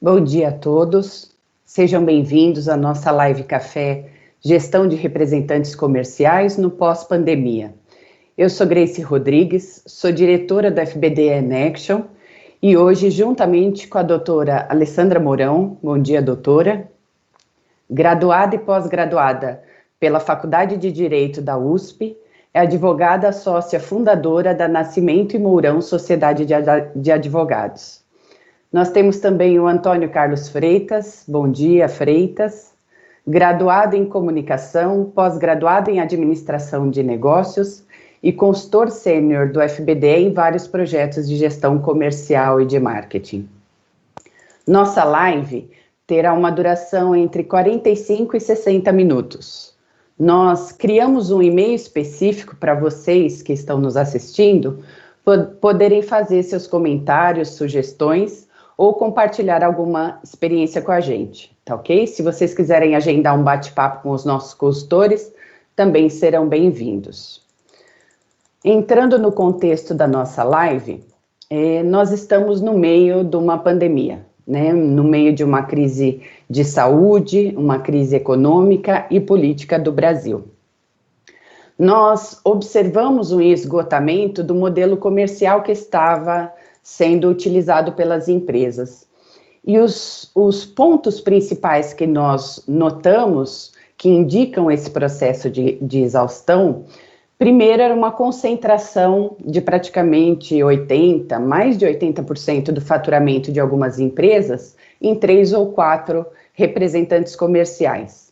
Bom dia a todos, sejam bem-vindos à nossa live café Gestão de Representantes Comerciais no pós-pandemia. Eu sou Grace Rodrigues, sou diretora do FBDE in Action e hoje, juntamente com a doutora Alessandra Mourão, bom dia doutora, graduada e pós-graduada pela Faculdade de Direito da USP, é advogada sócia fundadora da Nascimento e Mourão Sociedade de Advogados. Nós temos também o Antônio Carlos Freitas, bom dia Freitas, graduado em Comunicação, pós-graduado em Administração de Negócios e consultor sênior do FBDE em vários projetos de gestão comercial e de marketing. Nossa live terá uma duração entre 45 e 60 minutos. Nós criamos um e-mail específico para vocês que estão nos assistindo poderem fazer seus comentários, sugestões ou compartilhar alguma experiência com a gente, tá ok? Se vocês quiserem agendar um bate-papo com os nossos consultores, também serão bem-vindos. Entrando no contexto da nossa live, nós estamos no meio de uma pandemia, né? No meio de uma crise de saúde, uma crise econômica e política do Brasil. Nós observamos um esgotamento do modelo comercial que estava sendo utilizado pelas empresas. E os pontos principais que nós notamos que indicam esse processo de exaustão, primeiro era uma concentração de praticamente mais de 80% do faturamento de algumas empresas em 3 ou 4 representantes comerciais.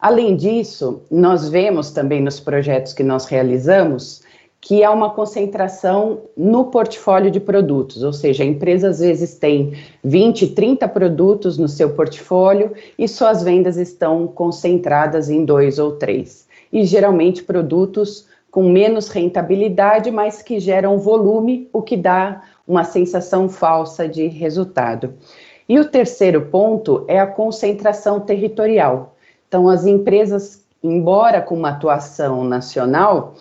Além disso, nós vemos também nos projetos que nós realizamos que há uma concentração no portfólio de produtos, ou seja, a empresa às vezes tem 20, 30 produtos no seu portfólio e suas vendas estão concentradas em 2 ou 3. E geralmente produtos com menos rentabilidade, mas que geram volume, o que dá uma sensação falsa de resultado. E o terceiro ponto é a concentração territorial. Então, as empresas, embora com uma atuação nacional,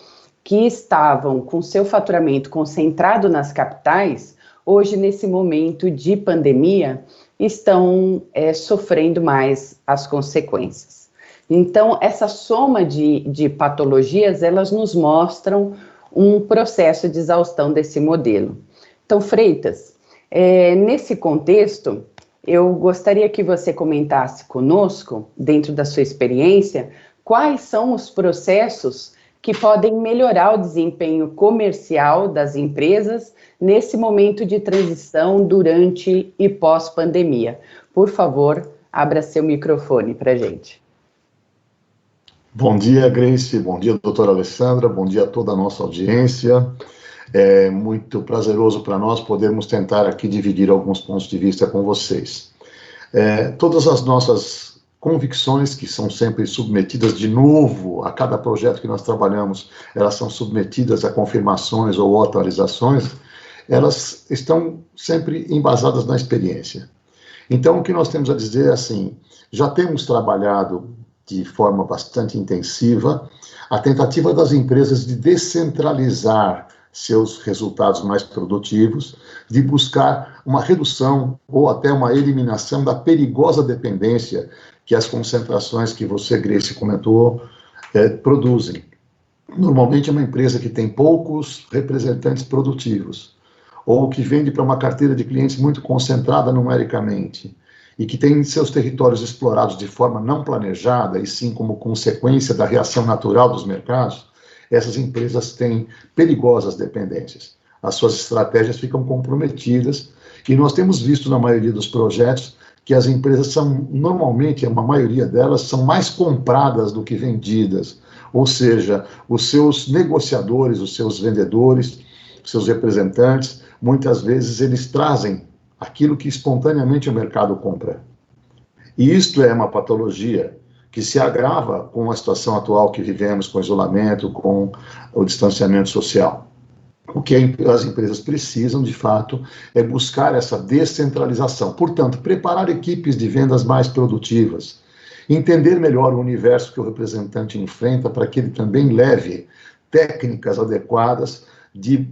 que estavam com seu faturamento concentrado nas capitais, hoje, nesse momento de pandemia, estão sofrendo mais as consequências. Então, essa soma de patologias, elas nos mostram um processo de exaustão desse modelo. Então, Freitas, nesse contexto, eu gostaria que você comentasse conosco, dentro da sua experiência, quais são os processos que podem melhorar o desempenho comercial das empresas nesse momento de transição durante e pós-pandemia. Por favor, abra seu microfone para a gente. Bom dia, Grace, bom dia, doutora Alessandra, bom dia a toda a nossa audiência. É muito prazeroso para nós podermos tentar aqui dividir alguns pontos de vista com vocês. Todas as nossas convicções que são sempre submetidas de novo a cada projeto que nós trabalhamos, elas são submetidas a confirmações ou atualizações, elas estão sempre embasadas na experiência. Então, o que nós temos a dizer é assim, já temos trabalhado de forma bastante intensiva a tentativa das empresas de descentralizar seus resultados mais produtivos, de buscar uma redução ou até uma eliminação da perigosa dependência que as concentrações que você, Grace, comentou, produzem. Normalmente é uma empresa que tem poucos representantes produtivos, ou que vende para uma carteira de clientes muito concentrada numericamente, e que tem seus territórios explorados de forma não planejada, e sim como consequência da reação natural dos mercados, essas empresas têm perigosas dependências. As suas estratégias ficam comprometidas, e nós temos visto na maioria dos projetos que as empresas são, normalmente, uma maioria delas, são mais compradas do que vendidas. Ou seja, os seus negociadores, os seus vendedores, os seus representantes, muitas vezes eles trazem aquilo que espontaneamente o mercado compra. E isto é uma patologia que se agrava com a situação atual que vivemos, com o isolamento, com o distanciamento social. O que as empresas precisam, de fato, é buscar essa descentralização. Portanto, preparar equipes de vendas mais produtivas, entender melhor o universo que o representante enfrenta para que ele também leve técnicas adequadas de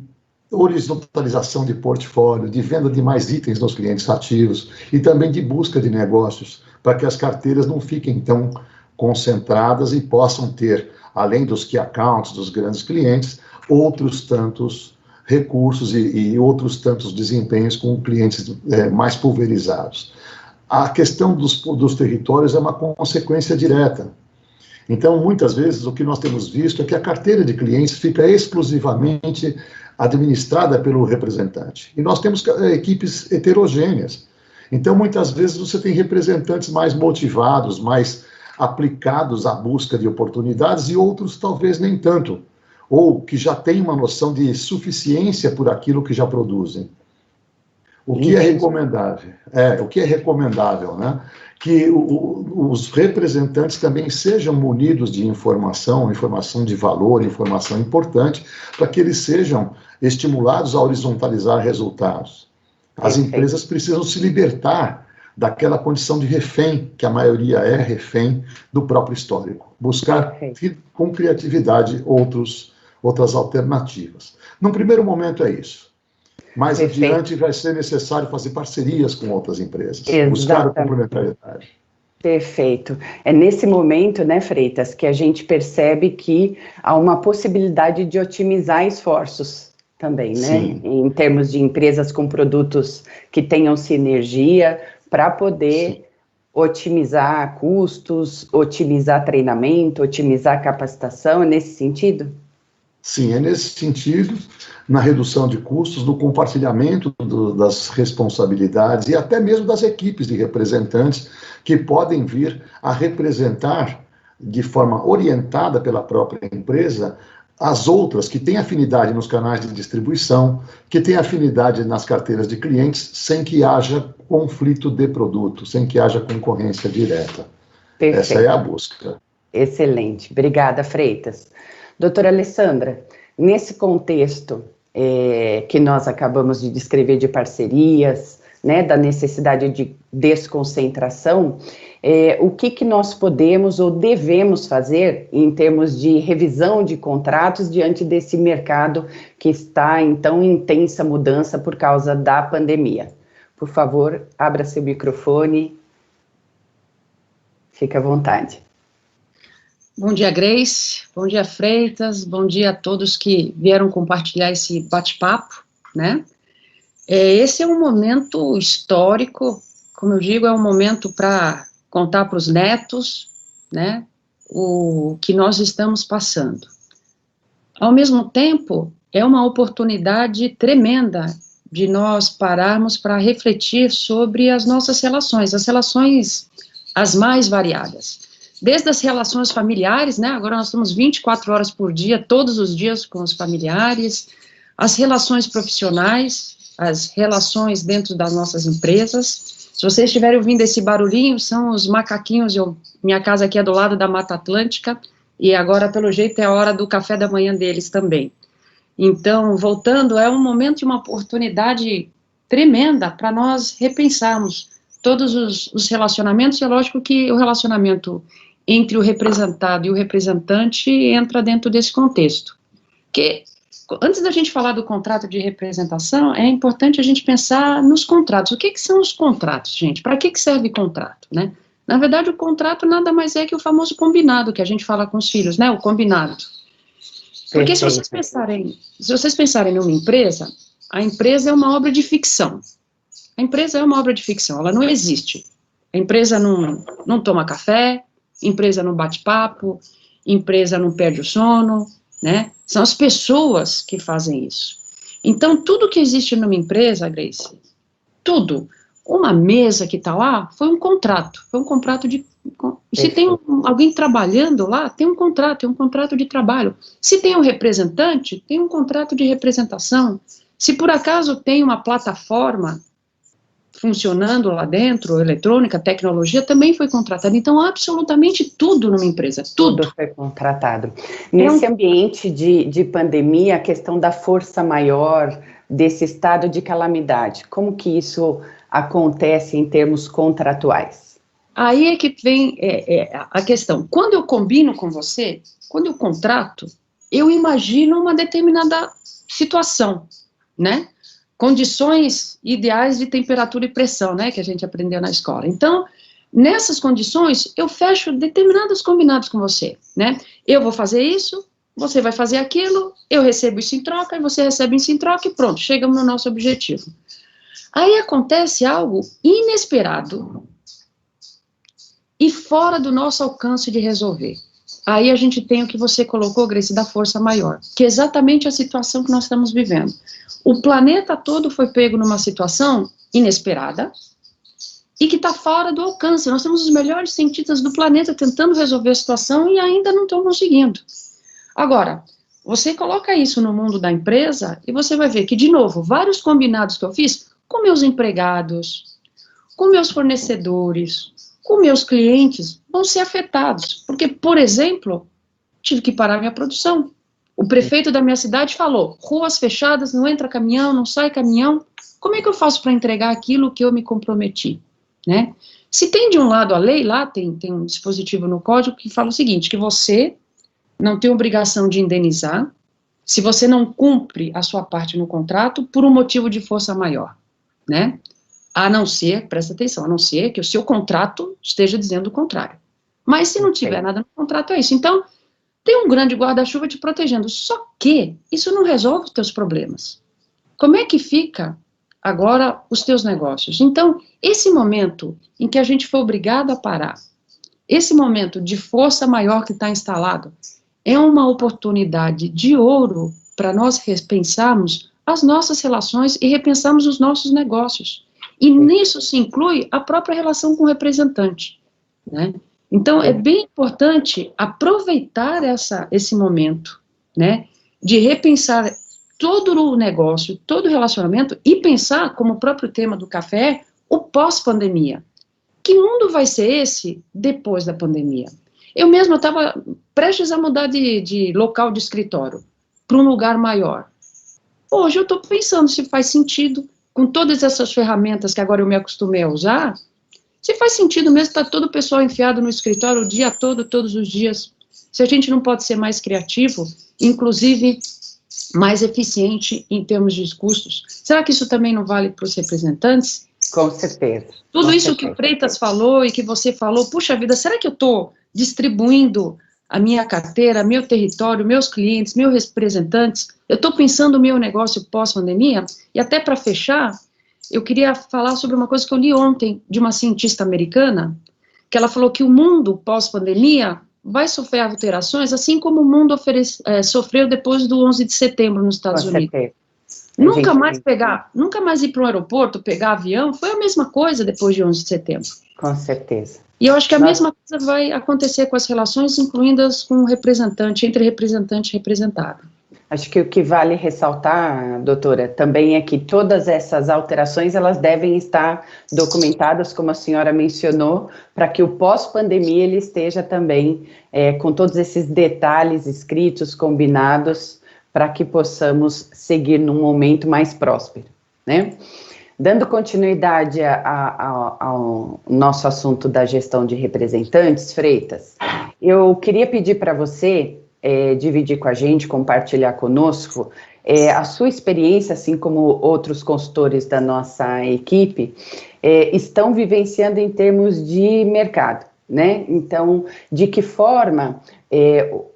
horizontalização de portfólio, de venda de mais itens nos clientes ativos e também de busca de negócios, para que as carteiras não fiquem tão concentradas e possam ter, além dos key accounts, dos grandes clientes, outros tantos recursos e outros tantos desempenhos com clientes mais pulverizados. A questão dos territórios é uma consequência direta. Então, muitas vezes, o que nós temos visto é que a carteira de clientes fica exclusivamente administrada pelo representante. E nós temos equipes heterogêneas. Então, muitas vezes, você tem representantes mais motivados, mais aplicados à busca de oportunidades e outros talvez nem tanto, ou que já têm uma noção de suficiência por aquilo que já produzem. O que é recomendável? O que é recomendável, né? Que os representantes também sejam munidos de informação de valor, informação importante, para que eles sejam estimulados a horizontalizar resultados. As empresas precisam se libertar daquela condição de refém, que a maioria é refém do próprio histórico. Buscar com criatividade outras alternativas. Num primeiro momento é isso. Mais adiante vai ser necessário fazer parcerias com outras empresas, buscar a complementariedade. Perfeito. É nesse momento, né, Freitas, que a gente percebe que há uma possibilidade de otimizar esforços também, né? Sim. Em termos de empresas com produtos que tenham sinergia para poder otimizar custos, otimizar treinamento, otimizar capacitação, é nesse sentido? Sim, é nesse sentido, na redução de custos, no compartilhamento das responsabilidades e até mesmo das equipes de representantes que podem vir a representar de forma orientada pela própria empresa as outras que têm afinidade nos canais de distribuição, que têm afinidade nas carteiras de clientes, sem que haja conflito de produto, sem que haja concorrência direta. Perfeito. Essa é a busca. Excelente. Obrigada, Freitas. Doutora Alessandra, nesse contexto que nós acabamos de descrever de parcerias, né, da necessidade de desconcentração, o que nós podemos ou devemos fazer em termos de revisão de contratos diante desse mercado que está em tão intensa mudança por causa da pandemia? Por favor, abra seu microfone, fique à vontade. Bom dia, Grace, bom dia, Freitas, bom dia a todos que vieram compartilhar esse bate-papo, né? Esse é um momento histórico, como eu digo, é um momento para contar para os netos, né, o que nós estamos passando. Ao mesmo tempo, é uma oportunidade tremenda de nós pararmos para refletir sobre as nossas relações, as relações as mais variadas. Desde as relações familiares, né, agora nós estamos 24 horas por dia, todos os dias com os familiares, as relações profissionais, as relações dentro das nossas empresas. Se vocês estiverem ouvindo esse barulhinho, são os macaquinhos, minha casa aqui é do lado da Mata Atlântica, e agora, pelo jeito, é a hora do café da manhã deles também. Então, voltando, é um momento e uma oportunidade tremenda para nós repensarmos todos os relacionamentos, e é lógico que o relacionamento entre o representado e o representante entra dentro desse contexto. Porque, antes da gente falar do contrato de representação, é importante a gente pensar nos contratos. O que são os contratos, gente? Para que serve contrato, né? Na verdade, o contrato nada mais é que o famoso combinado, que a gente fala com os filhos, né? O combinado. Porque se vocês pensarem numa empresa, a empresa é uma obra de ficção. A empresa é uma obra de ficção, ela não existe. A empresa não toma café, empresa não bate papo, empresa não perde o sono, né? São as pessoas que fazem isso. Então, tudo que existe numa empresa, Grace, tudo, uma mesa que está lá, foi um contrato de... Se tem alguém trabalhando lá, tem um contrato de trabalho. Se tem um representante, tem um contrato de representação. Se por acaso tem uma plataforma funcionando lá dentro, eletrônica, tecnologia, também foi contratado. Então, absolutamente tudo numa empresa, tudo foi contratado. Nesse ambiente de pandemia, a questão da força maior, desse estado de calamidade, como que isso acontece em termos contratuais? Aí é que vem a questão. Quando eu combino com você, quando eu contrato, eu imagino uma determinada situação. né? Condições ideais de temperatura e pressão, né? Que a gente aprendeu na escola. Então, nessas condições, eu fecho determinados combinados com você, né? Eu vou fazer isso, você vai fazer aquilo, eu recebo isso em troca, e você recebe isso em troca, e pronto, chegamos no nosso objetivo. Aí acontece algo inesperado e fora do nosso alcance de resolver. Aí a gente tem o que você colocou, Grace, da força maior, que é exatamente a situação que nós estamos vivendo. O planeta todo foi pego numa situação inesperada e que está fora do alcance. Nós temos os melhores cientistas do planeta tentando resolver a situação e ainda não estão conseguindo. Agora, você coloca isso no mundo da empresa e você vai ver que, de novo, vários combinados que eu fiz com meus empregados, com meus fornecedores, com meus clientes, vão ser afetados. Porque, por exemplo, tive que parar minha produção. O prefeito da minha cidade falou, ruas fechadas, não entra caminhão, não sai caminhão. Como é que eu faço para entregar aquilo que eu me comprometi? Né? Se tem de um lado a lei, lá tem um dispositivo no código que fala o seguinte, que você não tem obrigação de indenizar se você não cumpre a sua parte no contrato por um motivo de força maior, né? A não ser, presta atenção, a não ser que o seu contrato esteja dizendo o contrário. Mas se não tiver nada no contrato, é isso. Então, tem um grande guarda-chuva te protegendo, só que isso não resolve os teus problemas. Como é que fica agora os teus negócios? Então, esse momento em que a gente foi obrigado a parar, esse momento de força maior que está instalado, é uma oportunidade de ouro para nós repensarmos as nossas relações e repensarmos os nossos negócios. E nisso se inclui a própria relação com o representante, né? Então, é bem importante aproveitar esse momento, né, de repensar todo o negócio, todo o relacionamento e pensar, como o próprio tema do café, o pós-pandemia. Que mundo vai ser esse depois da pandemia? Eu mesma estava prestes a mudar de local de escritório para um lugar maior. Hoje eu estou pensando se faz sentido, com todas essas ferramentas que agora eu me acostumei a usar, se faz sentido mesmo estar todo o pessoal enfiado no escritório o dia todo, todos os dias, se a gente não pode ser mais criativo, inclusive mais eficiente em termos de custos. Será que isso também não vale para os representantes? Com certeza. Tudo isso que o Freitas falou e que você falou, puxa vida, será que eu estou distribuindo a minha carteira, meu território, meus clientes, meus representantes? Eu estou pensando no meu negócio pós-pandemia? E até para fechar, eu queria falar sobre uma coisa que eu li ontem de uma cientista americana, que ela falou que o mundo pós-pandemia vai sofrer alterações, assim como o mundo sofreu depois do 11 de setembro nos Estados Unidos. Nunca mais ir para um aeroporto, pegar avião, foi a mesma coisa depois de 11 de setembro. Com certeza. E eu acho que a mesma coisa vai acontecer com as relações, incluindo-as com o representante, entre representante e representado. Acho que o que vale ressaltar, doutora, também é que todas essas alterações, elas devem estar documentadas, como a senhora mencionou, para que o pós-pandemia ele esteja também com todos esses detalhes escritos, combinados, para que possamos seguir num momento mais próspero, né? Dando continuidade ao nosso assunto da gestão de representantes, Freitas, eu queria pedir para você dividir com a gente, compartilhar conosco a sua experiência, assim como outros consultores da nossa equipe estão vivenciando em termos de mercado, né? Então, de que forma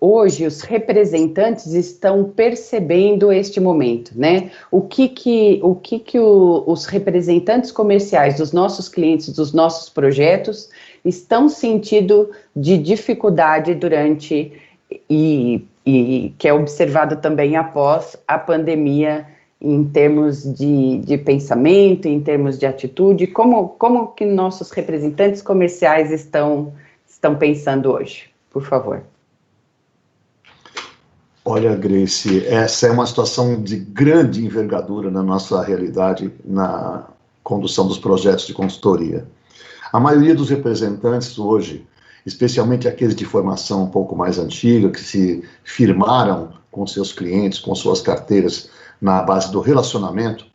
hoje os representantes estão percebendo este momento, né? O que os representantes comerciais dos nossos clientes, dos nossos projetos, estão sentindo de dificuldade durante e que é observado também após a pandemia em termos de pensamento, em termos de atitude, como que nossos representantes comerciais estão pensando hoje, por favor. Olha, Grace, essa é uma situação de grande envergadura na nossa realidade, na condução dos projetos de consultoria. A maioria dos representantes hoje, especialmente aqueles de formação um pouco mais antiga, que se firmaram com seus clientes, com suas carteiras, na base do relacionamento,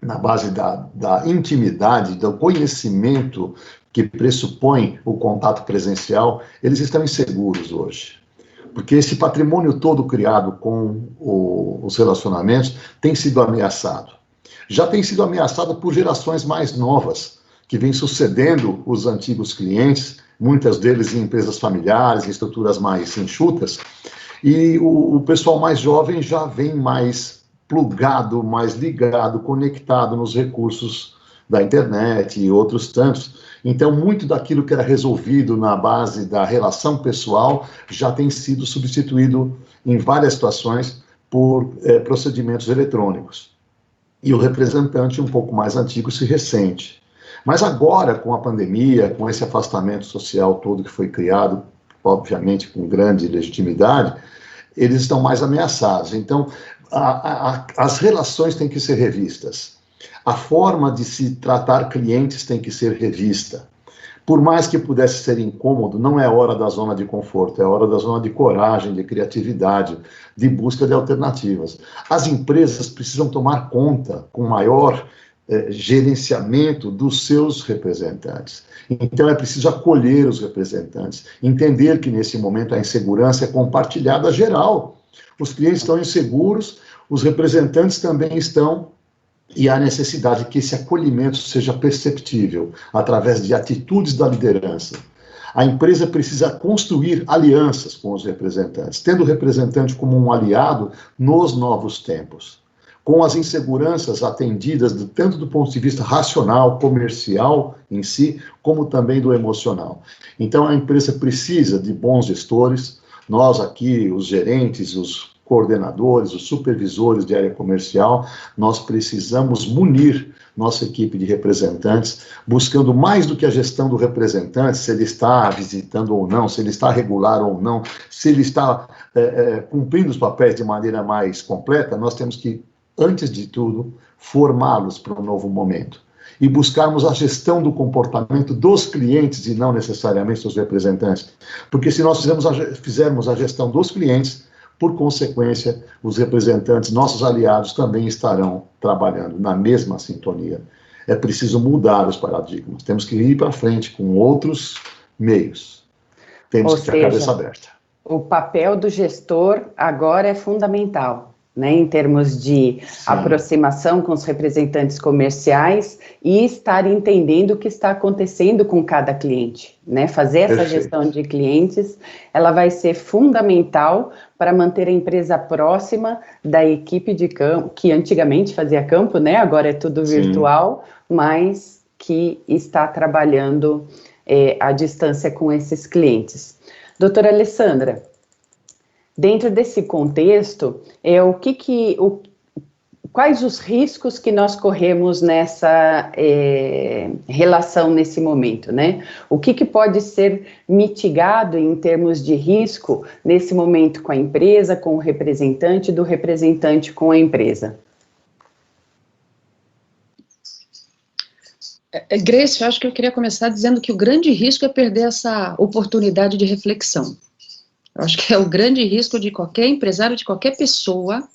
na base da intimidade, do conhecimento que pressupõe o contato presencial, eles estão inseguros hoje. porque esse patrimônio todo criado com os relacionamentos tem sido ameaçado. Já tem sido ameaçado por gerações mais novas, que vêm sucedendo os antigos clientes, muitas deles em empresas familiares, em estruturas mais enxutas, e o pessoal mais jovem já vem mais plugado, mais ligado, conectado nos recursos da internet e outros tantos. Então, muito daquilo que era resolvido na base da relação pessoal já tem sido substituído em várias situações por procedimentos eletrônicos. E o representante um pouco mais antigo se ressente. Mas agora, com a pandemia, com esse afastamento social todo que foi criado, obviamente com grande legitimidade, eles estão mais ameaçados. Então, as relações têm que ser revistas. A forma de se tratar clientes tem que ser revista. Por mais que pudesse ser incômodo, não é hora da zona de conforto, é hora da zona de coragem, de criatividade, de busca de alternativas. As empresas precisam tomar conta com maior gerenciamento dos seus representantes. Então é preciso acolher os representantes, entender que nesse momento a insegurança é compartilhada geral. Os clientes estão inseguros, os representantes também estão, e há necessidade que esse acolhimento seja perceptível através de atitudes da liderança. A empresa precisa construir alianças com os representantes, tendo o representante como um aliado nos novos tempos, com as inseguranças atendidas tanto do ponto de vista racional, comercial em si, como também do emocional. Então a empresa precisa de bons gestores, nós aqui, os gerentes, os coordenadores, os supervisores de área comercial, nós precisamos munir nossa equipe de representantes, buscando mais do que a gestão do representante, se ele está visitando ou não, se ele está regular ou não, se ele está cumprindo os papéis de maneira mais completa, nós temos que, antes de tudo, formá-los para um novo momento. E buscarmos a gestão do comportamento dos clientes e não necessariamente dos representantes. Porque se nós fizermos a gestão dos clientes, por consequência, os representantes, nossos aliados, também estarão trabalhando na mesma sintonia. É preciso mudar os paradigmas. Temos que ir para frente com outros meios. Temos que ter a cabeça aberta. O papel do gestor agora é fundamental, né, em termos de aproximação com os representantes comerciais e estar entendendo o que está acontecendo com cada cliente, né? Fazer essa gestão de clientes, ela vai ser fundamental para manter a empresa próxima da equipe de campo, que antigamente fazia campo, né? Agora é tudo virtual, mas que está trabalhando à distância com esses clientes. Doutora Alessandra, dentro desse contexto, quais os riscos que nós corremos nessa relação nesse momento, né? O que pode ser mitigado em termos de risco nesse momento com a empresa, com o representante, do representante com a empresa? Grace, eu acho que eu queria começar dizendo que o grande risco é perder essa oportunidade de reflexão. Eu acho que é o grande risco de qualquer empresário, de qualquer pessoa,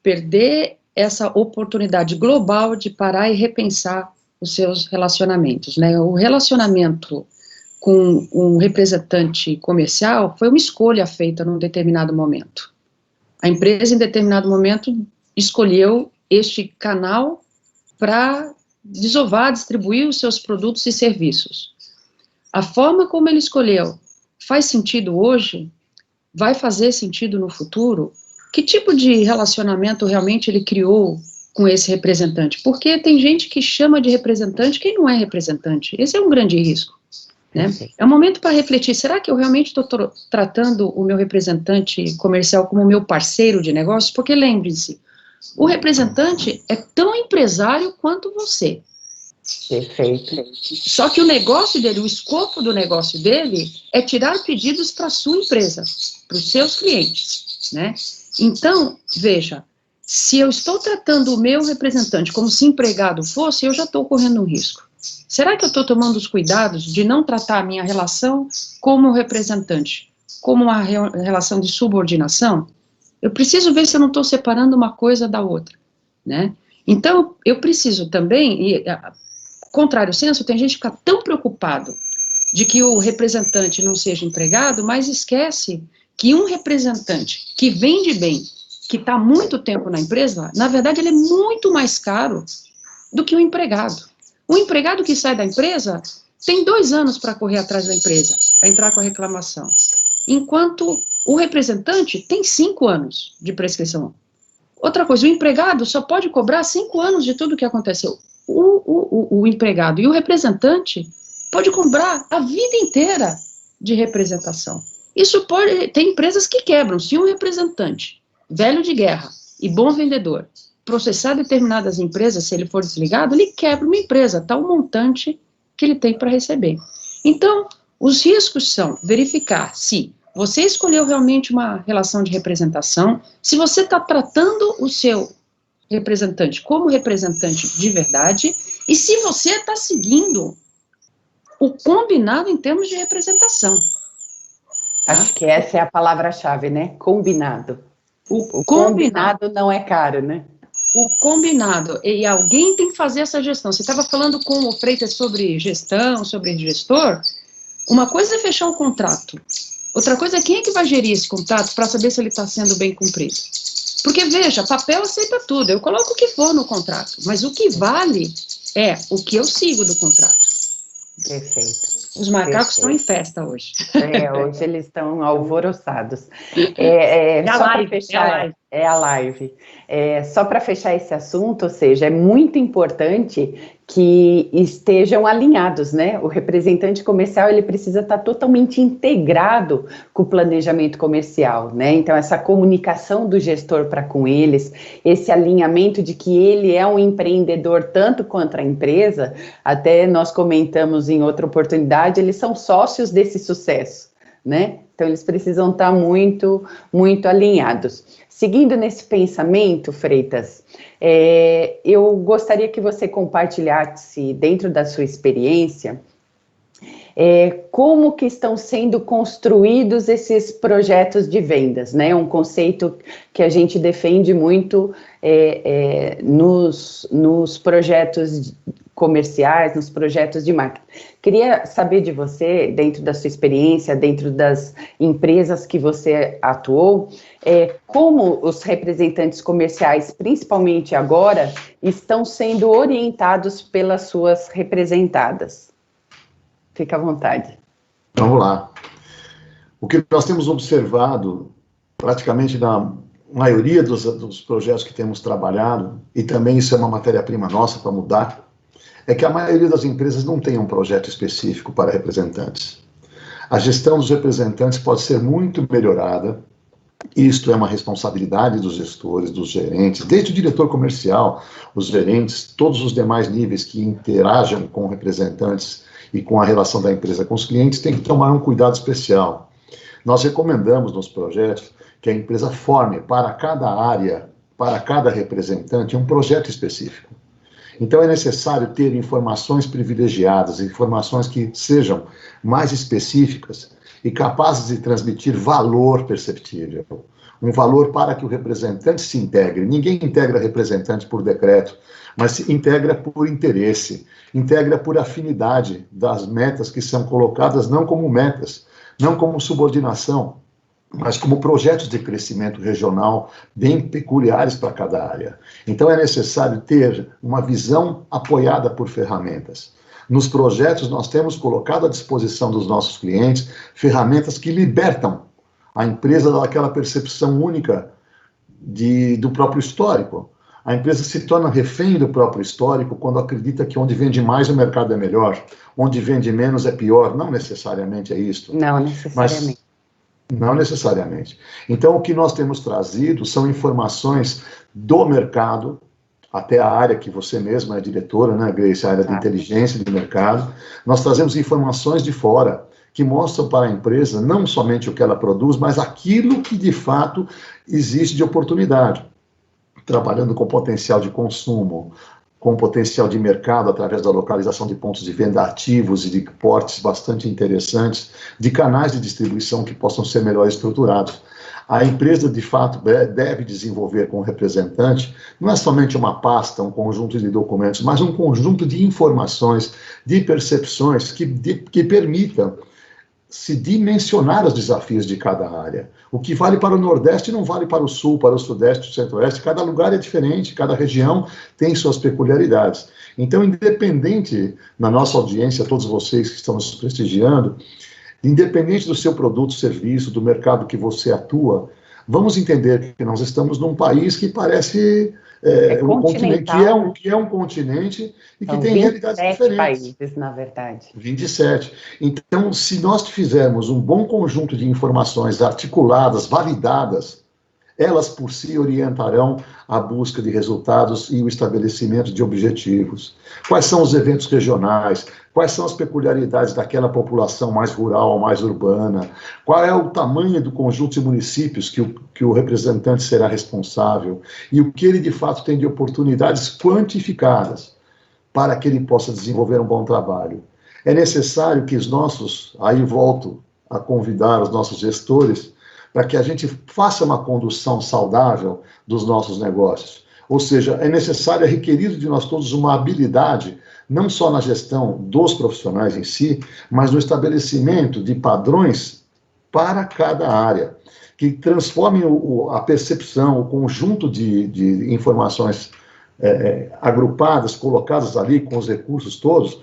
perder essa oportunidade global de parar e repensar os seus relacionamentos, né? O relacionamento com um representante comercial foi uma escolha feita num determinado momento. A empresa, em determinado momento, escolheu este canal para desovar, distribuir os seus produtos e serviços. A forma como ele escolheu faz sentido hoje? Vai fazer sentido no futuro? Que tipo de relacionamento realmente ele criou com esse representante? Porque tem gente que chama de representante quem não é representante. Esse é um grande risco, né? É um momento para refletir, será que eu realmente estou tratando o meu representante comercial como meu parceiro de negócios? Porque lembre-se, o representante é tão empresário quanto você. Perfeito. Só que o negócio dele, o escopo do negócio dele é tirar pedidos para a sua empresa, para os seus clientes, né? Então, veja, se eu estou tratando o meu representante como se empregado fosse, eu já estou correndo um risco. Será que eu estou tomando os cuidados de não tratar a minha relação como representante, como uma relação de subordinação? Eu preciso ver se eu não estou separando uma coisa da outra, né? Então, eu preciso também, contrário senso, tem gente que fica tão preocupado de que o representante não seja empregado, mas esquece que um representante que vende bem, que está há muito tempo na empresa, na verdade, ele é muito mais caro do que o empregado. O empregado que sai da empresa tem 2 anos para correr atrás da empresa, para entrar com a reclamação, enquanto o representante tem 5 anos de prescrição. Outra coisa, o empregado só pode cobrar 5 anos de tudo que aconteceu. O empregado e o representante pode cobrar a vida inteira de representação. Isso pode... Tem empresas que quebram. Se um representante, velho de guerra e bom vendedor, processar determinadas empresas, se ele for desligado, ele quebra uma empresa, tal montante que ele tem para receber. Então, os riscos são verificar se você escolheu realmente uma relação de representação, se você está tratando o seu representante como representante de verdade, e se você está seguindo o combinado em termos de representação. Acho que essa é a palavra-chave, né? Combinado. O combinado não é caro, né? O combinado, e alguém tem que fazer essa gestão. Você estava falando com o Freitas sobre gestão, sobre gestor. Uma coisa é fechar um contrato. Outra coisa é quem é que vai gerir esse contrato para saber se ele está sendo bem cumprido. Porque, veja, papel aceita tudo. Eu coloco o que for no contrato, mas o que vale é o que eu sigo do contrato. Perfeito. Os macacos estão em festa hoje. Hoje eles estão alvoroçados. É a live. Só para fechar esse assunto, ou seja, é muito importante que estejam alinhados, né? O representante comercial, ele precisa estar totalmente integrado com o planejamento comercial, né? Então, essa comunicação do gestor para com eles, esse alinhamento de que ele é um empreendedor tanto quanto a empresa, até nós comentamos em outra oportunidade, eles são sócios desse sucesso, né? Então, eles precisam estar muito, muito alinhados. Seguindo nesse pensamento, Freitas, eu gostaria que você compartilhasse, dentro da sua experiência, como que estão sendo construídos esses projetos de vendas, né? Um conceito que a gente defende muito nos projetos comerciais, nos projetos de marketing. Queria saber de você, dentro da sua experiência, dentro das empresas que você atuou, como os representantes comerciais, principalmente agora, estão sendo orientados pelas suas representadas. Fica à vontade. Vamos lá. O que nós temos observado, praticamente na maioria dos projetos que temos trabalhado, e também isso é uma matéria-prima nossa para mudar, é que a maioria das empresas não tem um projeto específico para representantes. A gestão dos representantes pode ser muito melhorada. Isto é uma responsabilidade dos gestores, dos gerentes, desde o diretor comercial, os gerentes, todos os demais níveis que interajam com representantes e com a relação da empresa com os clientes, tem que tomar um cuidado especial. Nós recomendamos nos projetos que a empresa forme para cada área, para cada representante, um projeto específico. Então é necessário ter informações privilegiadas, informações que sejam mais específicas e capazes de transmitir valor perceptível. Um valor para que o representante se integre. Ninguém integra representante por decreto, mas se integra por interesse, integra por afinidade das metas que são colocadas não como metas, não como subordinação, mas como projetos de crescimento regional bem peculiares para cada área. Então é necessário ter uma visão apoiada por ferramentas. Nos projetos nós temos colocado à disposição dos nossos clientes ferramentas que libertam a empresa daquela percepção única do próprio histórico. A empresa se torna refém do próprio histórico quando acredita que onde vende mais o mercado é melhor, onde vende menos é pior. Não necessariamente é isto. Não necessariamente. Não necessariamente. Então, o que nós temos trazido são informações do mercado, até a área que você mesma é diretora, né, Grace, a área de inteligência de mercado. Nós trazemos informações de fora, que mostram para a empresa não somente o que ela produz, mas aquilo que de fato existe de oportunidade. Trabalhando com potencial de consumo, com potencial de mercado através da localização de pontos de venda ativos e de portes bastante interessantes, de canais de distribuição que possam ser melhor estruturados. A empresa, de fato, deve desenvolver com o representante, não é somente uma pasta, um conjunto de documentos, mas um conjunto de informações, de percepções que permitam se dimensionar os desafios de cada área. O que vale para o Nordeste não vale para o Sul, para o Sudeste, o Centro-Oeste. Cada lugar é diferente, cada região tem suas peculiaridades. Então, independente, na nossa audiência, todos vocês que estão nos prestigiando, independente do seu produto, serviço, do mercado que você atua, vamos entender que nós estamos num país que parece um continente, que é um continente e que tem realidades diferentes. Países, na verdade. 27. Então, se nós fizermos um bom conjunto de informações articuladas, validadas, elas por si orientarão a busca de resultados e o estabelecimento de objetivos. Quais são os eventos regionais? Quais são as peculiaridades daquela população mais rural, mais urbana? Qual é o tamanho do conjunto de municípios que o representante será responsável? E o que ele, de fato, tem de oportunidades quantificadas para que ele possa desenvolver um bom trabalho? É necessário que os nossos, aí volto a convidar os nossos gestores, para que a gente faça uma condução saudável dos nossos negócios. Ou seja, é necessário, é requerido de nós todos uma habilidade, não só na gestão dos profissionais em si, mas no estabelecimento de padrões para cada área, que transformem a percepção, o conjunto de informações agrupadas, colocadas ali com os recursos todos,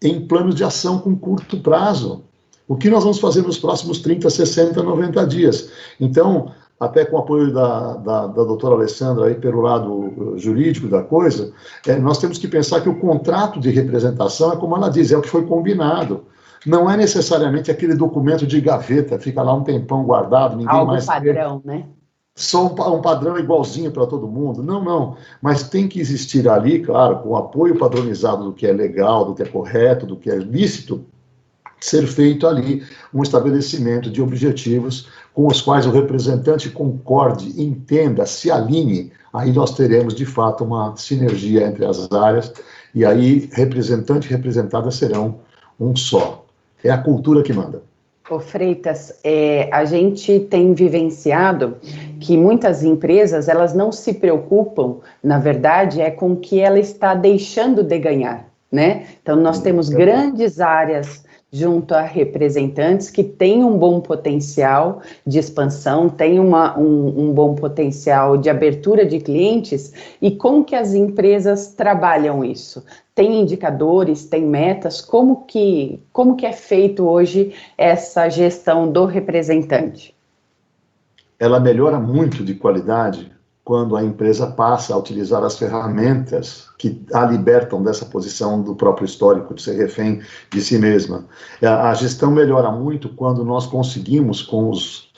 em planos de ação com curto prazo. O que nós vamos fazer nos próximos 30, 60, 90 dias? Então, até com o apoio da doutora Alessandra, aí pelo lado jurídico da coisa, nós temos que pensar que o contrato de representação é como ela diz, é o que foi combinado. Não é necessariamente aquele documento de gaveta, fica lá um tempão guardado, ninguém algo mais padrão, né? Só um padrão igualzinho para todo mundo. Não, não. Mas tem que existir ali, claro, com o apoio padronizado do que é legal, do que é correto, do que é lícito, ser feito ali um estabelecimento de objetivos com os quais o representante concorde, entenda, se alinhe, aí nós teremos, de fato, uma sinergia entre as áreas, e aí representante e representada serão um só. É a cultura que manda. Ô Freitas, a gente tem vivenciado que muitas empresas, elas não se preocupam, na verdade, com o que ela está deixando de ganhar, né? Então, nós temos grandes áreas junto a representantes que têm um bom potencial de expansão, têm um bom potencial de abertura de clientes, e como que as empresas trabalham isso? Tem indicadores, tem metas? Como que é feito hoje essa gestão do representante? Ela melhora muito de qualidade quando a empresa passa a utilizar as ferramentas que a libertam dessa posição do próprio histórico, de ser refém de si mesma. A gestão melhora muito quando nós conseguimos, com os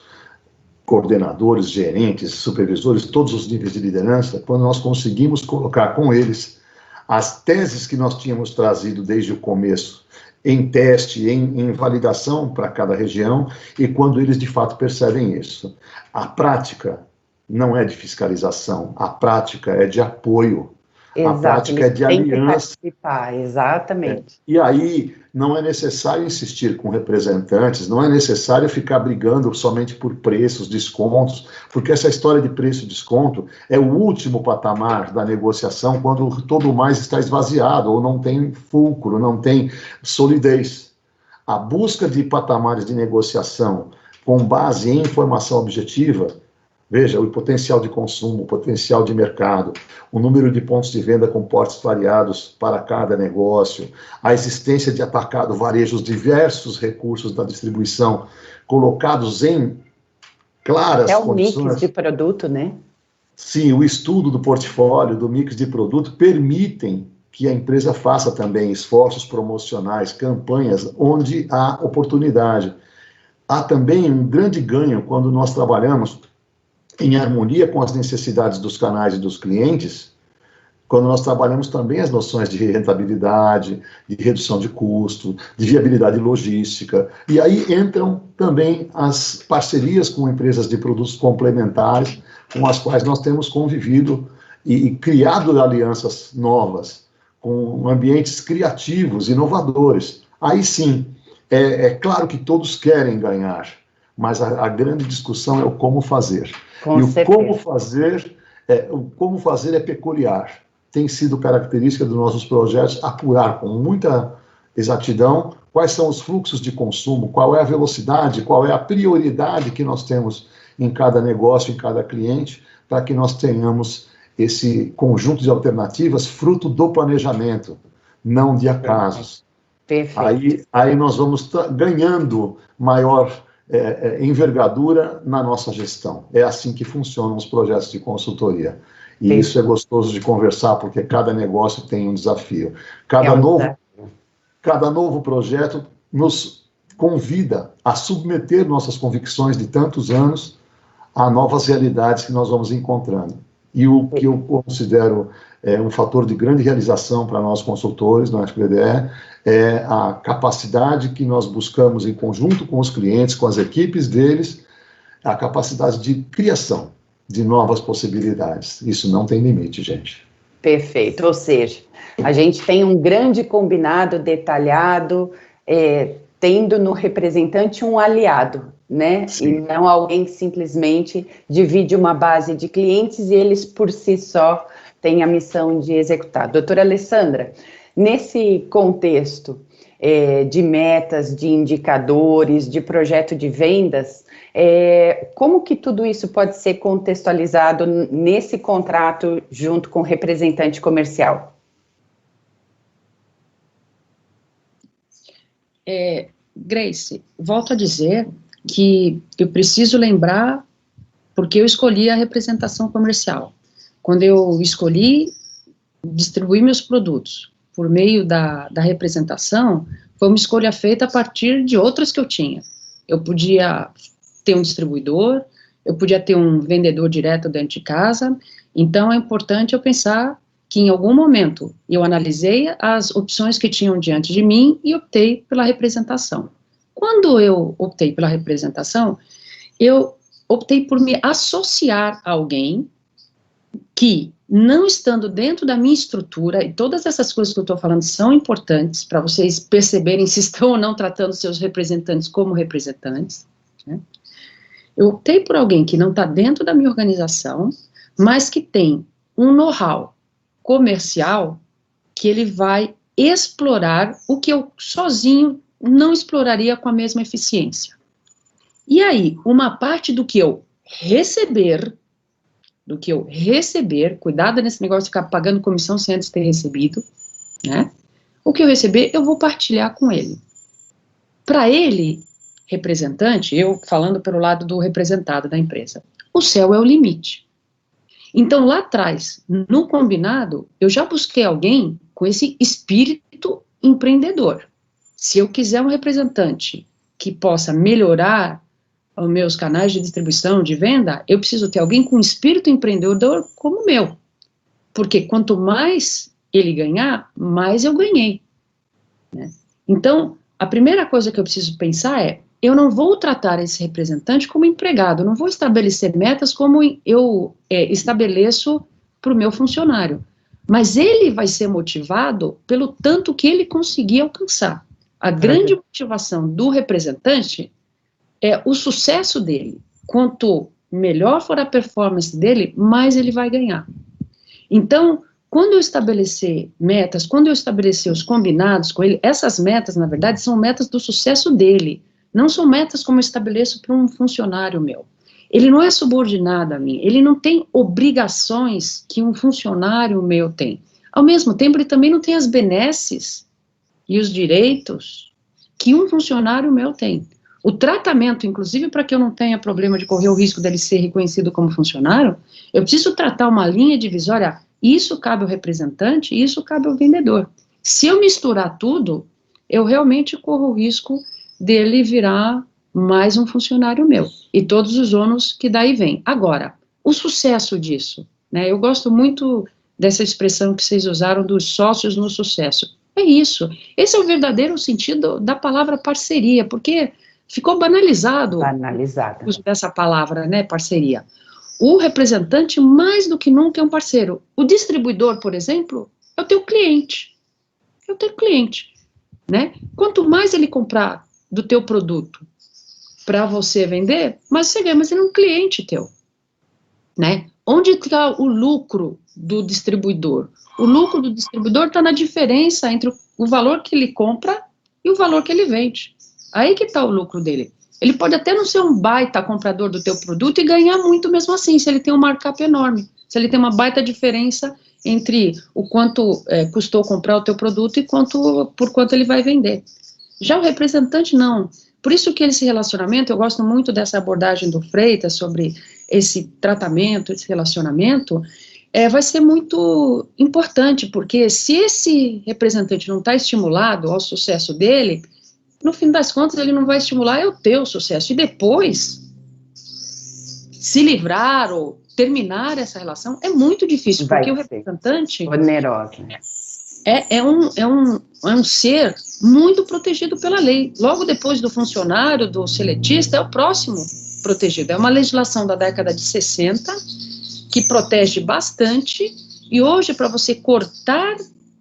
coordenadores, gerentes, supervisores, todos os níveis de liderança, quando nós conseguimos colocar com eles as teses que nós tínhamos trazido desde o começo, em teste, em validação para cada região, e quando eles de fato percebem isso. A prática não é de fiscalização, a prática é de apoio, Exato, a prática é de aliança. Exatamente. E aí não é necessário insistir com representantes, não é necessário ficar brigando somente por preços, descontos, porque essa história de preço e desconto é o último patamar da negociação quando todo o mais está esvaziado, ou não tem fulcro, não tem solidez. A busca de patamares de negociação com base em informação objetiva, veja, o potencial de consumo, o potencial de mercado, o número de pontos de venda com portes variados para cada negócio, a existência de atacado, varejo, os diversos recursos da distribuição colocados em claras condições. É o mix de produto, né? Sim, o estudo do portfólio, do mix de produto, permitem que a empresa faça também esforços promocionais, campanhas, onde há oportunidade. Há também um grande ganho quando nós trabalhamos em harmonia com as necessidades dos canais e dos clientes, quando nós trabalhamos também as noções de rentabilidade, de redução de custo, de viabilidade logística, e aí entram também as parcerias com empresas de produtos complementares, com as quais nós temos convivido e criado alianças novas, com ambientes criativos, inovadores. Aí sim, é claro que todos querem ganhar, mas a grande discussão é o como fazer. Com e certeza. O como fazer é peculiar. Tem sido característica dos nossos projetos apurar com muita exatidão quais são os fluxos de consumo, qual é a velocidade, qual é a prioridade que nós temos em cada negócio, em cada cliente, para que nós tenhamos esse conjunto de alternativas fruto do planejamento, não de acasos. Perfeito. Aí nós vamos ganhando maior envergadura na nossa gestão. É assim que funcionam os projetos de consultoria. E isso é gostoso de conversar, porque cada negócio tem um desafio. Cada novo projeto nos convida a submeter nossas convicções de tantos anos a novas realidades que nós vamos encontrando. E o que eu considero um fator de grande realização para nós consultores no FBDE é a capacidade que nós buscamos em conjunto com os clientes, com as equipes deles, a capacidade de criação de novas possibilidades. Isso não tem limite, gente. Perfeito, ou seja, a gente tem um grande combinado detalhado, tendo no representante um aliado, né? Sim. E não alguém que simplesmente divide uma base de clientes e eles por si só têm a missão de executar. Doutora Alessandra, nesse contexto de metas, de indicadores, de projeto de vendas, como que tudo isso pode ser contextualizado nesse contrato junto com o representante comercial? Grace, volto a dizer que eu preciso lembrar porque eu escolhi a representação comercial. Quando eu escolhi distribuir meus produtos por meio da representação, foi uma escolha feita a partir de outras que eu tinha. Eu podia ter um distribuidor, eu podia ter um vendedor direto dentro de casa, então é importante eu pensar que em algum momento eu analisei as opções que tinham diante de mim e optei pela representação. Quando eu optei pela representação, eu optei por me associar a alguém que, não estando dentro da minha estrutura, e todas essas coisas que eu estou falando são importantes para vocês perceberem se estão ou não tratando seus representantes como representantes, né? Eu optei por alguém que não está dentro da minha organização, mas que tem um know-how comercial que ele vai explorar o que eu sozinho não exploraria com a mesma eficiência. E aí, uma parte do que eu receber, cuidado nesse negócio de ficar pagando comissão sem antes ter recebido, né? O que eu receber, eu vou partilhar com ele. Para ele, representante, eu falando pelo lado do representado da empresa, o céu é o limite. Então, lá atrás, no combinado, eu já busquei alguém com esse espírito empreendedor. Se eu quiser um representante que possa melhorar os meus canais de distribuição, de venda, eu preciso ter alguém com espírito empreendedor como o meu. Porque quanto mais ele ganhar, mais eu ganhei, né? Então, a primeira coisa que eu preciso pensar é, eu não vou tratar esse representante como empregado, eu não vou estabelecer metas como eu estabeleço para o meu funcionário, mas ele vai ser motivado pelo tanto que ele conseguir alcançar. A grande motivação do representante é o sucesso dele. Quanto melhor for a performance dele, mais ele vai ganhar. Então, quando eu estabelecer metas, quando eu estabelecer os combinados com ele, essas metas, na verdade, são metas do sucesso dele. Não são metas como eu estabeleço para um funcionário meu. Ele não é subordinado a mim, ele não tem obrigações que um funcionário meu tem. Ao mesmo tempo, ele também não tem as benesses e os direitos que um funcionário meu tem. O tratamento, inclusive, para que eu não tenha problema de correr o risco dele ser reconhecido como funcionário, eu preciso tratar uma linha divisória, isso cabe ao representante, isso cabe ao vendedor. Se eu misturar tudo, eu realmente corro o risco dele virar mais um funcionário meu, e todos os ônus que daí vem. Agora, o sucesso disso, né, eu gosto muito dessa expressão que vocês usaram dos sócios no sucesso. É isso, esse é o verdadeiro sentido da palavra parceria, porque ficou banalizado o uso dessa palavra, né, parceria. O representante, mais do que nunca, é um parceiro. O distribuidor, por exemplo, é o teu cliente. É o teu cliente, né? Quanto mais ele comprar do teu produto para você vender, mais você ganha, mas ele é um cliente teu, né? Onde está o lucro do distribuidor? O lucro do distribuidor está na diferença entre o valor que ele compra e o valor que ele vende. Aí que está o lucro dele. Ele pode até não ser um baita comprador do teu produto e ganhar muito mesmo assim, se ele tem um markup enorme, se ele tem uma baita diferença entre o quanto custou comprar o teu produto e por quanto ele vai vender. Já o representante, não. Por isso que esse relacionamento, eu gosto muito dessa abordagem do Freitas sobre esse tratamento, esse relacionamento, vai ser muito importante, porque se esse representante não está estimulado ao sucesso dele, no fim das contas ele não vai estimular o teu sucesso, e depois se livrar ou terminar essa relação é muito difícil, porque o representante onerosa. É um ser muito protegido pela lei. Logo depois do funcionário, do seletista, é o próximo protegido. É uma legislação da década de 60 que protege bastante, e hoje, para você cortar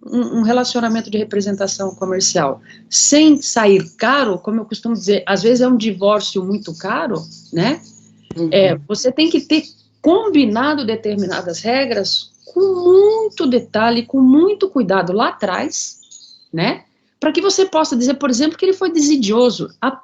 um relacionamento de representação comercial sem sair caro, como eu costumo dizer, às vezes é um divórcio muito caro, né? Você tem que ter combinado determinadas regras com muito detalhe, com muito cuidado lá atrás, né? Para que você possa dizer, por exemplo, que ele foi desidioso. Há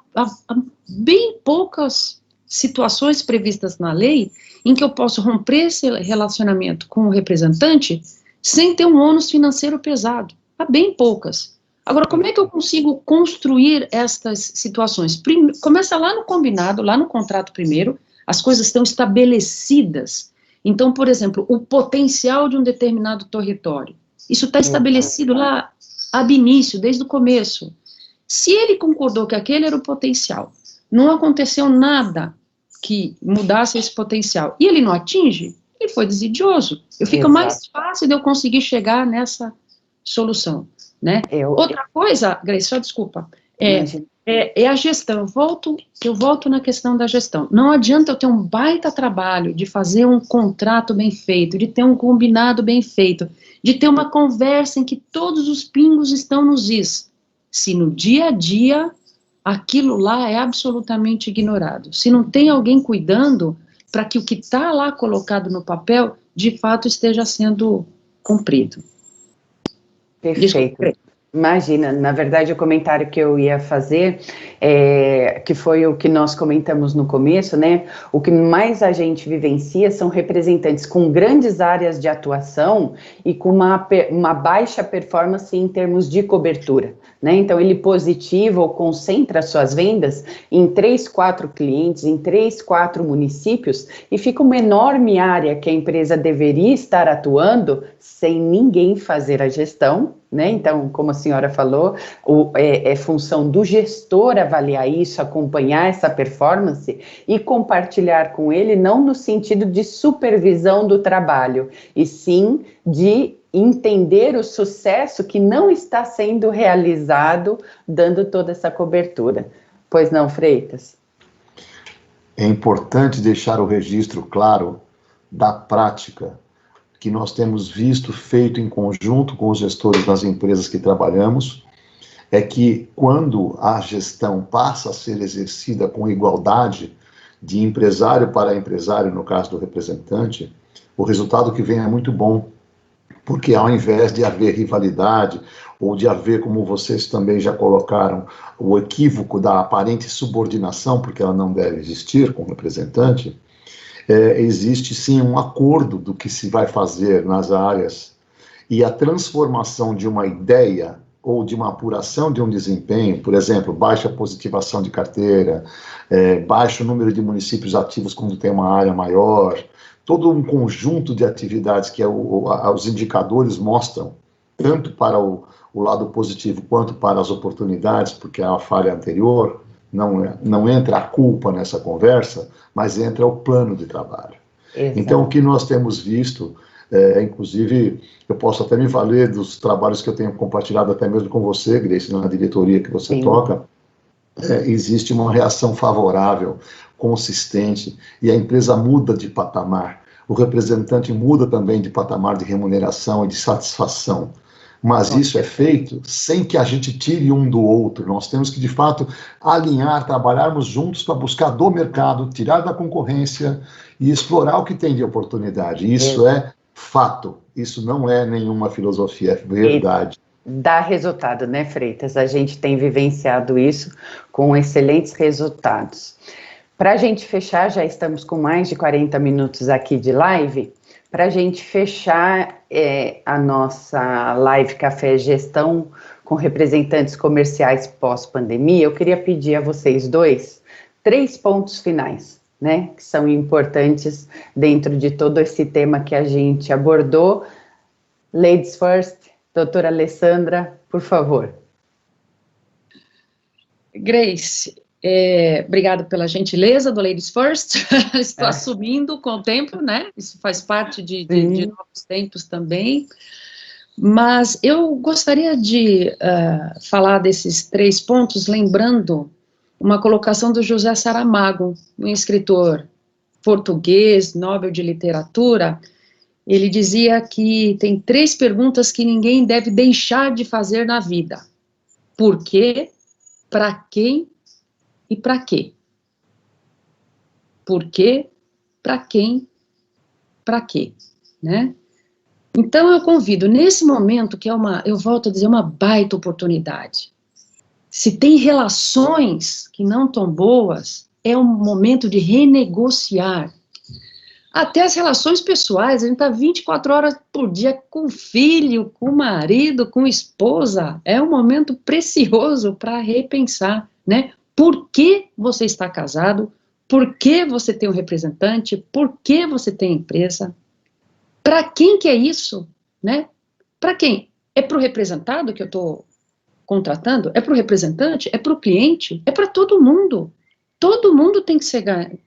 bem poucas situações previstas na lei em que eu posso romper esse relacionamento com o representante sem ter um ônus financeiro pesado. Há bem poucas. Agora, como é que eu consigo construir estas situações? Começa lá no combinado, lá no contrato primeiro, as coisas estão estabelecidas. Então, por exemplo, o potencial de um determinado território. Isso está estabelecido lá ab início, desde o começo. Se ele concordou que aquele era o potencial, não aconteceu nada que mudasse esse potencial, e ele não atinge, ele foi desidioso. Fica mais fácil de eu conseguir chegar nessa solução, né? Outra coisa, Grace, só desculpa, é a gestão. Eu volto na questão da gestão. Não adianta eu ter um baita trabalho de fazer um contrato bem feito, de ter um combinado bem feito, de ter uma conversa em que todos os pingos estão nos is, se no dia a dia aquilo lá é absolutamente ignorado. Se não tem alguém cuidando para que o que está lá colocado no papel, de fato, esteja sendo cumprido. Perfeito. Imagina, na verdade, o comentário que eu ia fazer, que foi o que nós comentamos no começo, né? O que mais a gente vivencia são representantes com grandes áreas de atuação e com uma baixa performance em termos de cobertura, né? Então, ele positiva ou concentra suas vendas em 3, 4 clientes, em 3, 4 municípios, e fica uma enorme área que a empresa deveria estar atuando sem ninguém fazer a gestão, né? Então, como a senhora falou, é função do gestor avaliar isso, acompanhar essa performance e compartilhar com ele, não no sentido de supervisão do trabalho, e sim de entender o sucesso que não está sendo realizado, dando toda essa cobertura. Pois não, Freitas? É importante deixar o registro claro da prática que nós temos visto feito em conjunto com os gestores das empresas que trabalhamos, é que quando a gestão passa a ser exercida com igualdade de empresário para empresário, no caso do representante, o resultado que vem é muito bom, porque ao invés de haver rivalidade, ou de haver, como vocês também já colocaram, o equívoco da aparente subordinação, porque ela não deve existir com o representante, existe sim um acordo do que se vai fazer nas áreas, e a transformação de uma ideia ou de uma apuração de um desempenho, por exemplo, baixa positivação de carteira, baixo número de municípios ativos quando tem uma área maior, todo um conjunto de atividades que os indicadores mostram, tanto para o lado positivo quanto para as oportunidades, porque é a falha anterior, não entra a culpa nessa conversa, mas entra o plano de trabalho. Exato. Então, o que nós temos visto, inclusive, eu posso até me valer dos trabalhos que eu tenho compartilhado até mesmo com você, Grace, na diretoria que você toca, existe uma reação favorável, consistente, e a empresa muda de patamar. O representante muda também de patamar de remuneração e de satisfação. Mas isso é feito sem que a gente tire um do outro. Nós temos que, de fato, alinhar, trabalharmos juntos para buscar do mercado, tirar da concorrência e explorar o que tem de oportunidade. Isso é fato. Isso não é nenhuma filosofia, é verdade. dá resultado, né, Freitas? A gente tem vivenciado isso com excelentes resultados. Para a gente fechar, já estamos com mais de 40 minutos aqui de live. Para a gente fechar a nossa live Café Gestão com representantes comerciais pós-pandemia, eu queria pedir a vocês dois 3 pontos finais, né, que são importantes dentro de todo esse tema que a gente abordou. Ladies first, doutora Alessandra, por favor. Grace, obrigada pela gentileza do Ladies First. Estou assumindo com o tempo, né? Isso faz parte de novos tempos também. Mas eu gostaria de falar desses 3 pontos, lembrando uma colocação do José Saramago, um escritor português, Nobel de Literatura. Ele dizia que tem 3 perguntas que ninguém deve deixar de fazer na vida: por quê, para quem e para quê? Por quê, para quem, para quê, né? Então eu convido, nesse momento, que eu volto a dizer, uma baita oportunidade. Se tem relações que não estão boas, é um momento de renegociar. Até as relações pessoais, a gente está 24 horas por dia com o filho, com o marido, com a esposa. É um momento precioso para repensar, né? Por que você está casado? Por que você tem um representante? Por que você tem empresa? Para quem que é isso, né? Para quem? É para o representado que eu estou contratando? É para o representante? É para o cliente? É para todo mundo. Todo mundo tem que ser ganho.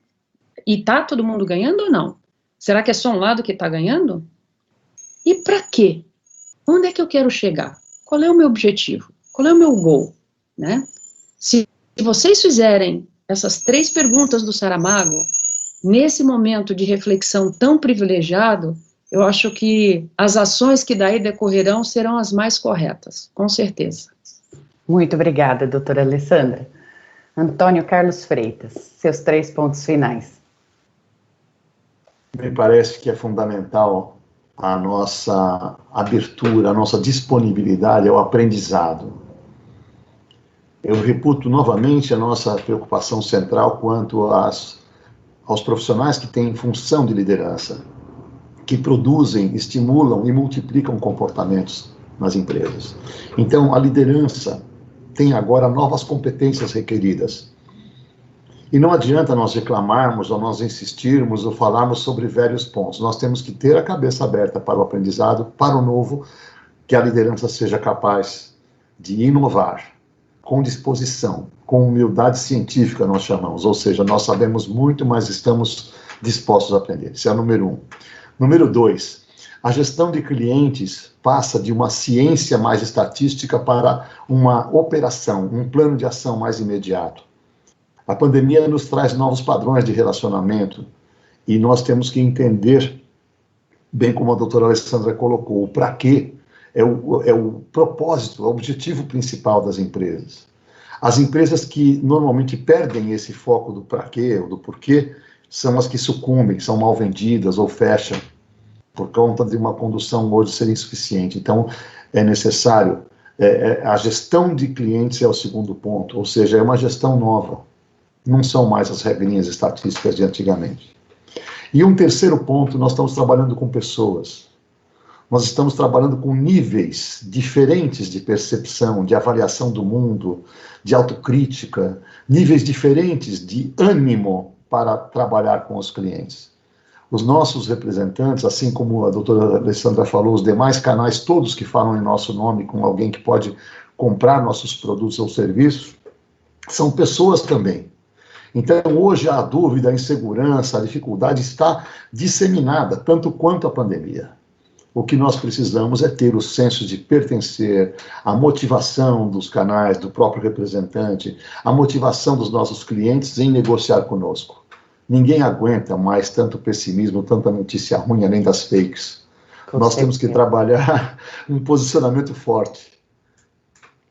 E tá todo mundo ganhando ou não? Será que é só um lado que está ganhando? E para quê? Onde é que eu quero chegar? Qual é o meu objetivo? Qual é o meu goal? Né? Se vocês fizerem essas 3 perguntas do Saramago, nesse momento de reflexão tão privilegiado, eu acho que as ações que daí decorrerão serão as mais corretas, com certeza. Muito obrigada, doutora Alessandra. Antônio Carlos Freitas, seus 3 pontos finais. Me parece que é fundamental a nossa abertura, a nossa disponibilidade ao aprendizado. Eu reputo novamente a nossa preocupação central quanto aos profissionais que têm função de liderança, que produzem, estimulam e multiplicam comportamentos nas empresas. Então, a liderança tem agora novas competências requeridas. E não adianta nós reclamarmos, ou nós insistirmos, ou falarmos sobre velhos pontos. Nós temos que ter a cabeça aberta para o aprendizado, para o novo, que a liderança seja capaz de inovar, com disposição, com humildade científica, nós chamamos. Ou seja, nós sabemos muito, mas estamos dispostos a aprender. Esse é o número 1. Número 2, a gestão de clientes passa de uma ciência mais estatística para uma operação, um plano de ação mais imediato. A pandemia nos traz novos padrões de relacionamento e nós temos que entender, bem como a doutora Alessandra colocou, o para quê é o propósito, o objetivo principal das empresas. As empresas que normalmente perdem esse foco do para quê ou do porquê são as que sucumbem, são mal vendidas ou fecham por conta de uma condução hoje ser insuficiente. Então, é necessário, a gestão de clientes é o segundo ponto, ou seja, é uma gestão nova. Não são mais as regrinhas estatísticas de antigamente. E um terceiro ponto, nós estamos trabalhando com pessoas. Nós estamos trabalhando com níveis diferentes de percepção, de avaliação do mundo, de autocrítica, níveis diferentes de ânimo para trabalhar com os clientes. Os nossos representantes, assim como a doutora Alessandra falou, os demais canais, todos que falam em nosso nome, com alguém que pode comprar nossos produtos ou serviços, são pessoas também. Então, hoje, a dúvida, a insegurança, a dificuldade está disseminada, tanto quanto a pandemia. O que nós precisamos é ter o senso de pertencer, a motivação dos canais, do próprio representante, a motivação dos nossos clientes em negociar conosco. Ninguém aguenta mais tanto pessimismo, tanta notícia ruim, além das fakes. Nós temos que trabalhar um posicionamento forte.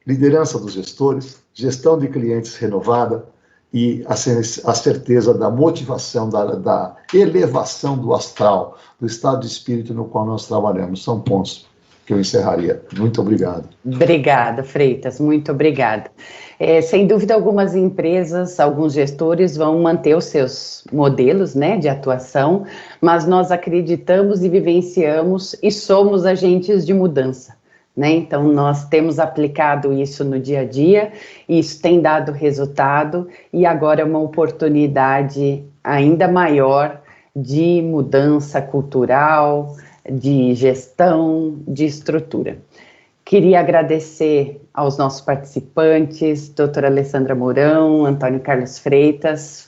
Liderança dos gestores, gestão de clientes renovada, e a certeza da motivação, da elevação do astral, do estado de espírito no qual nós trabalhamos. São pontos que eu encerraria. Muito obrigado. Obrigada, Freitas, muito obrigada. Sem dúvida, algumas empresas, alguns gestores vão manter os seus modelos, né, de atuação, mas nós acreditamos e vivenciamos e somos agentes de mudança, né? Então, nós temos aplicado isso no dia a dia, isso tem dado resultado e agora é uma oportunidade ainda maior de mudança cultural, de gestão, de estrutura. Queria agradecer aos nossos participantes, doutora Alessandra Mourão, Antônio Carlos Freitas.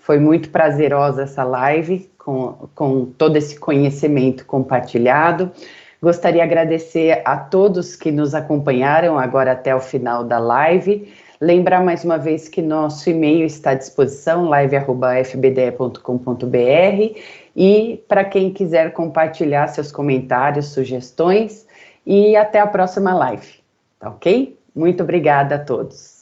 Foi muito prazerosa essa live, com todo esse conhecimento compartilhado. Gostaria de agradecer a todos que nos acompanharam agora até o final da live. Lembrar mais uma vez que nosso e-mail está à disposição, live@fbde.com.br, e para quem quiser compartilhar seus comentários, sugestões, e até a próxima live, tá ok? Muito obrigada a todos.